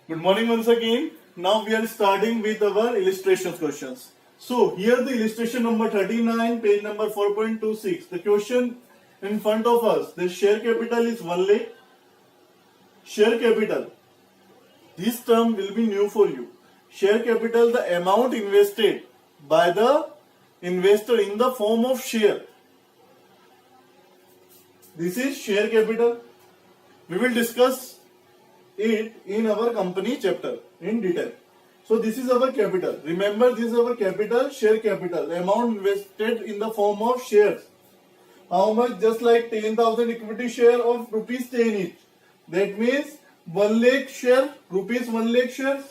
Good morning once again. Now we are starting with our illustration questions. So here the illustration number 39, page number 4.26. The question in front of us, the share capital is 1 lakh. Share capital. This term will be new for you. Share capital, the amount invested by the investor in the form of share. This is share capital. We will discuss it in our company chapter in detail. So this is our capital. Remember, this is our capital, share capital, amount invested in the form of shares. How much? Just like 10,000 equity share of rupees 10 each. That means 1 lakh share, rupees 1 lakh shares.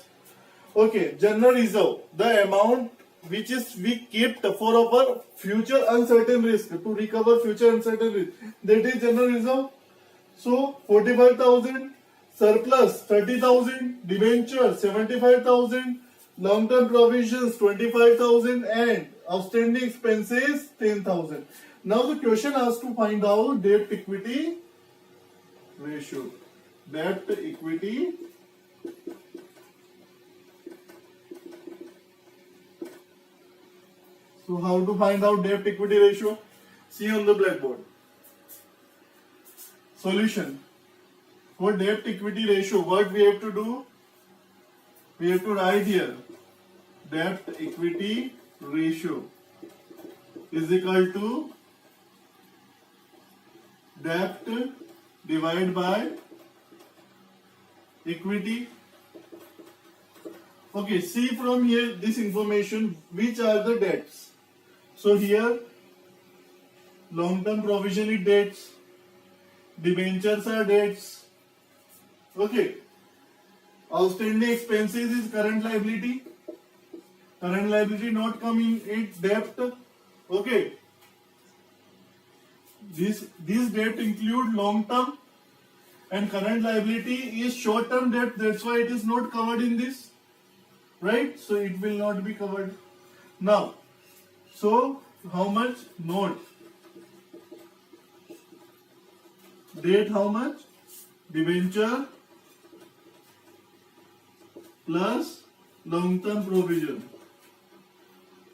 Okay, general reserve, the amount which is we kept for our future uncertain risk, to recover future uncertain risk. That is general reserve. So 45,000, surplus 30,000, debenture 75,000, long-term provisions 25,000, and outstanding expenses 10,000. Now the question asks to find out debt equity ratio. Debt equity So how to find out debt equity ratio? See on the blackboard. Solution. For debt equity ratio, what we have to do? We have to write here debt equity ratio is equal to debt divided by equity. Okay, see from here this information, which are the debts. So here long-term provisionary debts, debentures are debts. Okay. Outstanding expenses is current liability. Current liability not coming in debt. Okay. This debt include long term, and current liability is short term debt. That's why it is not covered in this. Right? So it will not be covered. Now, so how much? Note. Debt how much? Debenture plus long-term provision.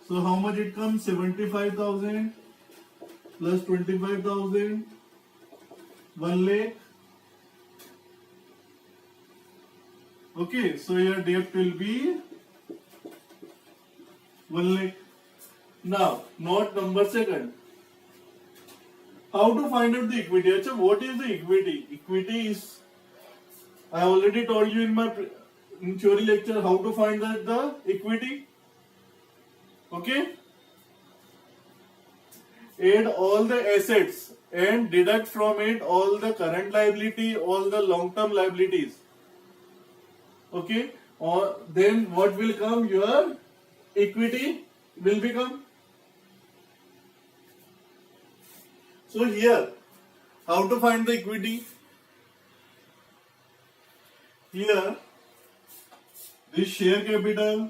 So how much it comes? 75,000 plus 25,000, 1 lakh. Okay, so your debt will be 1 lakh. Now, note number second. How to find out the equity? Achha, what is the equity? Equity is, I already told you in my theory lecture how to find out the equity. Okay? Add all the assets and deduct from it all the current liability, all the long-term liabilities. Okay? Or then what will come? Your equity will become. So here, how to find the equity? Here, this share capital,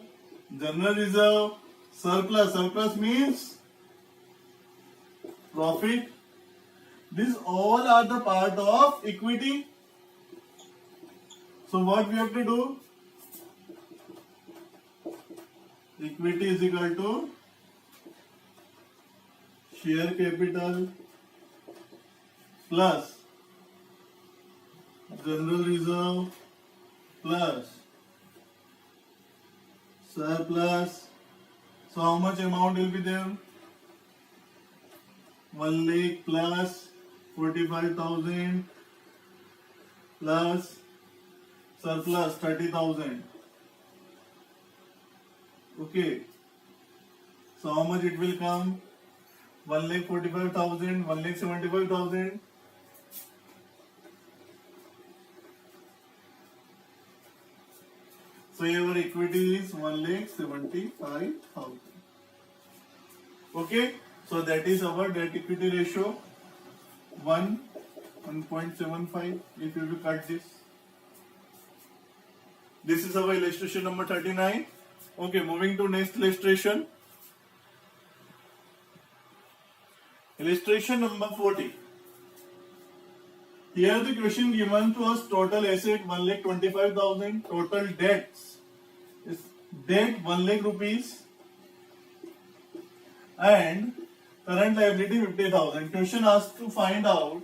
general reserve, surplus. Surplus means profit. These all are the part of equity. So what we have to do? Equity is equal to share capital plus general reserve plus surplus. So how much amount will be there? 1 lakh plus 45,000 plus surplus 30,000. Okay. So how much it will come? 1 lakh 45,000, 1 lakh 75,000. So your equity is 1 lakh 75,000. Okay. So that is our debt equity ratio 1.75 if you will cut this. This is our illustration number 39. Okay, moving to next illustration. Illustration number 40. Here the question given to us, total asset 1,25,000, total debts is debt 1 lakh rupees, and current liability 50,000. Question asks to find out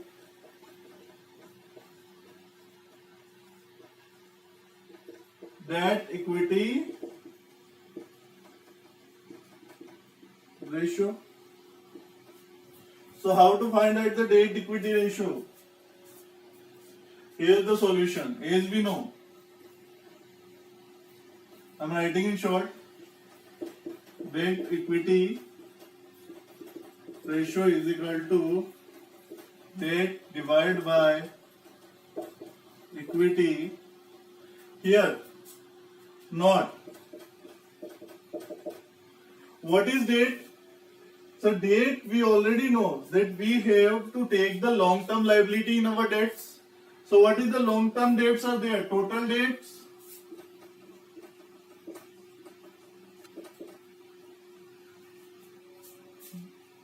debt equity ratio. So how to find out the debt equity ratio? Here is the solution. As we know, I am writing in short, debt equity ratio is equal to debt divided by equity. Here, not. What is debt? So debt, we already know that we have to take the long-term liability in our debts. So what is the long-term debts are there? Total debts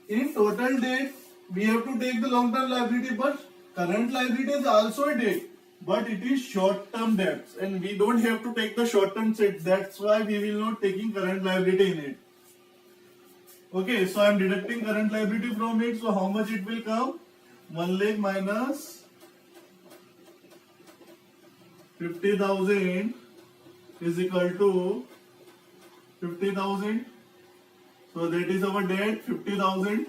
in total debt we have to take the long-term liability, but current liability is also a debt, but it is short-term debts and we don't have to take the short-term debt. That's why we will not taking current liability in it. Okay, so I am deducting current liability from it. So how much it will come? 1 lakh minus 50,000 is equal to 50,000. So that is our debt, 50,000.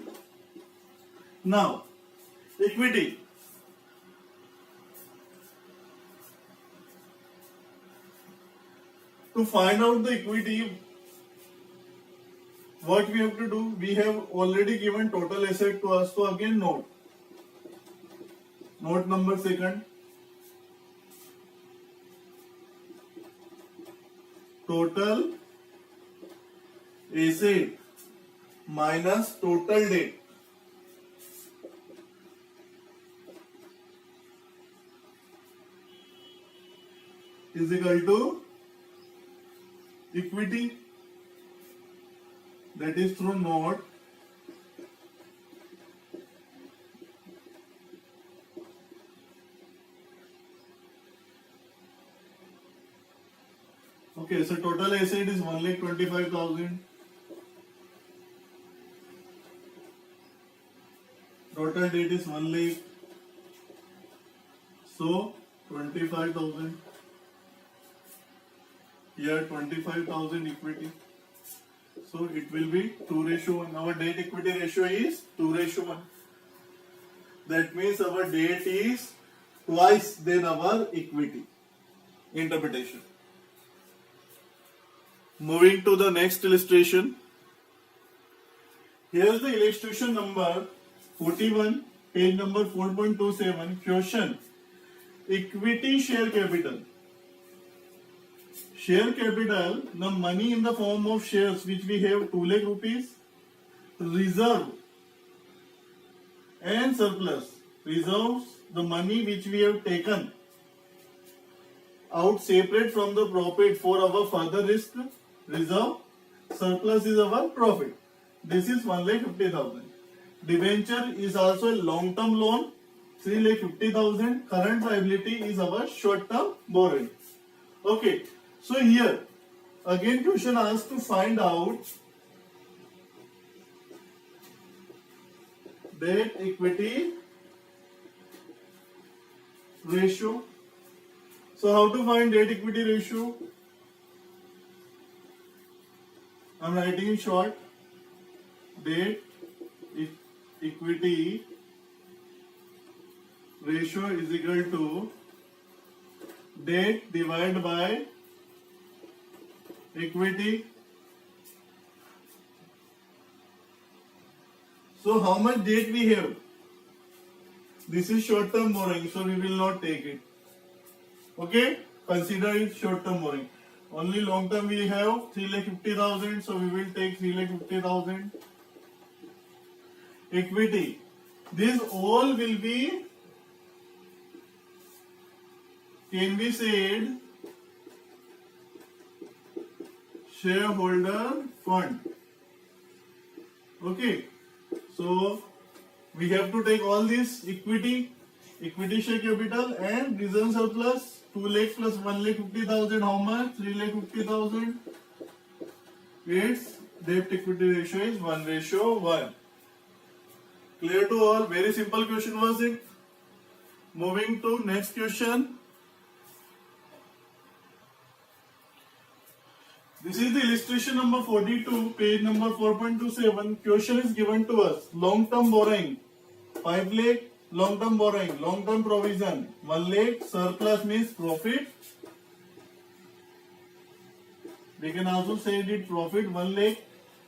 Now, equity. To find out the equity, what we have to do? We have already given total asset to us. So again, note number second. Total asset minus total debt is equal to equity. That is through note okay, so total asset is 1,25,000. Total debt is 1 lakh. So 25,000. Here 25,000 equity. So it will be 2:1. Our debt equity ratio is 2:1. That means our debt is twice than our equity. Interpretation. Moving to the next illustration. Here is the illustration number 41, page number 4.27. Question. Equity share capital. Share capital, the money in the form of shares which we have 2 lakh rupees, reserve and surplus. Reserves, the money which we have taken out separate from the profit for our further risk. Reserve, surplus is our profit. This is 1,50,000. Debenture is also a long-term loan, 3,50,000. Current liability is our short-term borrowing. Okay, so here again question asks to find out debt equity ratio. So how to find debt equity ratio? I am writing in short. Debt equity ratio is equal to debt divided by equity. So how much debt we have? This is short term borrowing, so we will not take it. Okay, consider it short term borrowing. Only long term we have 3,50,000, so we will take 3,50,000. Equity. This all will be, can be said, shareholder fund. Okay, so we have to take all this equity Equity share capital and reserve surplus 2 lakh plus 1 lakh 50,000. How much? 3 lakh 50,000. Its debt equity ratio is 1:1. Clear to all? Very simple question was it. Moving to next question. This is the illustration number 42, page number 4.27. Question is given to us. Long-term borrowing, 5 lakh, long-term borrowing, long-term provision, 1 lakh, surplus means profit. We can also say it profit, 1 lakh.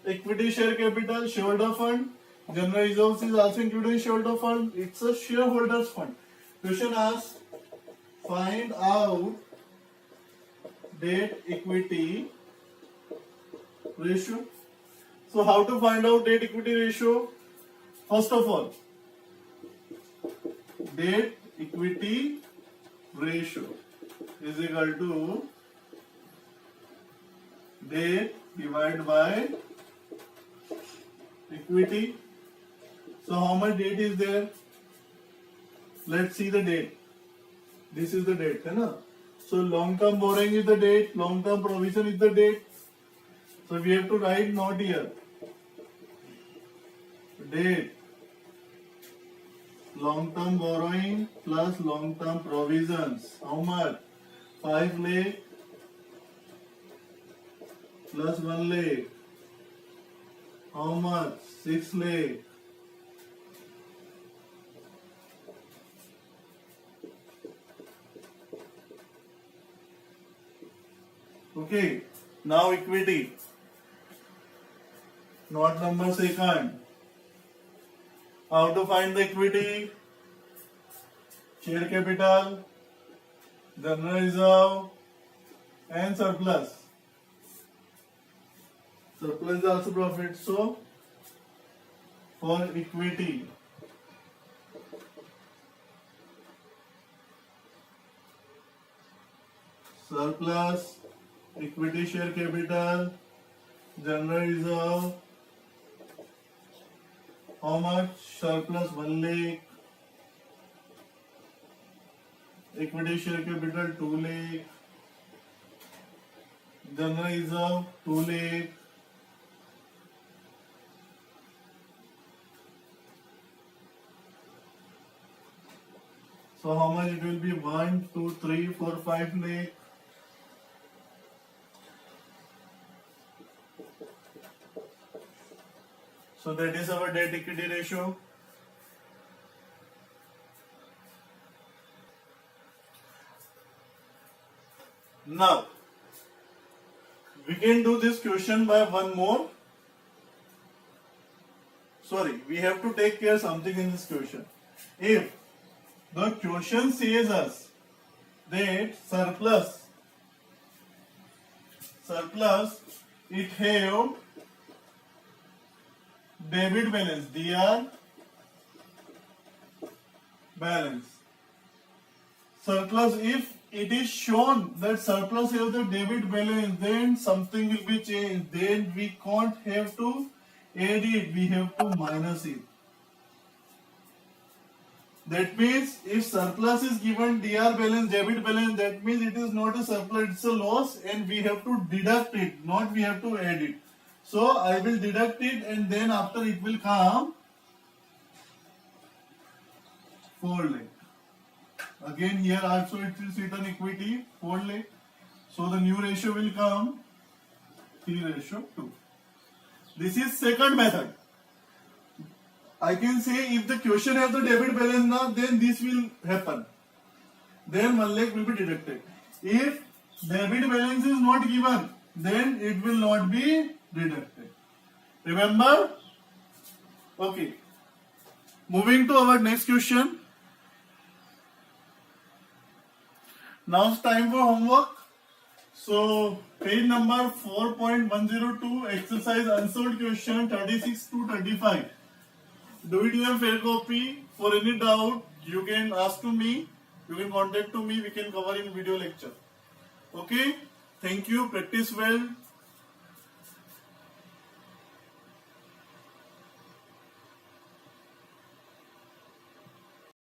Equity share capital, shareholder fund. General reserves is also included in shareholder fund. It's a shareholders fund. Question asks, find out debt equity ratio. So how to find out debt equity ratio? First of all, debt equity ratio is equal to debt divided by equity. So how much debt is there? Let's see the debt. This is the debt, है ना? So long-term borrowing is the debt, long-term provision is the debt. So we have to write note here. Debt, long-term borrowing plus long-term provisions. How much? 5 lakh plus 1 lakh. How much? 6 lakh. Okay, now equity. Not number second. How to find the equity? Share capital, general reserve, and surplus. Surplus is also profit. So, for equity, surplus, equity share capital, general reserve, how much? Surplus 1 lakh, equity share capital 2 lakh, general reserve 2 lakh, so how much it will be? 1, 2, 3, 4, 5 lakh. So that is our debt equity ratio. Now, we can do this question by one more. Sorry, we have to take care something in this question. If the question says us that surplus, it have debit balance, DR balance. Surplus, if it is shown that surplus has the debit balance, then something will be changed. Then we can't have to add it, we have to minus it. That means if surplus is given DR balance, debit balance, that means it is not a surplus, it's a loss, and we have to deduct it, not we have to add it. So I will deduct it, and then after it will come 4 lakh. Again here also it is written equity 4 lakh. So the new ratio will come 3:2. This is second method. I can say if the question has the debit balance now, then this will happen. Then 1 lakh will be deducted. If debit balance is not given, then it will not be deducted. Remember? Okay. Moving to our next question. Now it's time for homework. So page number 4.102, exercise unsolved question 36 to 35. Do it in a fair copy. For any doubt, you can ask to me. You can contact to me. We can cover in video lecture. Okay. Thank you. Practice well.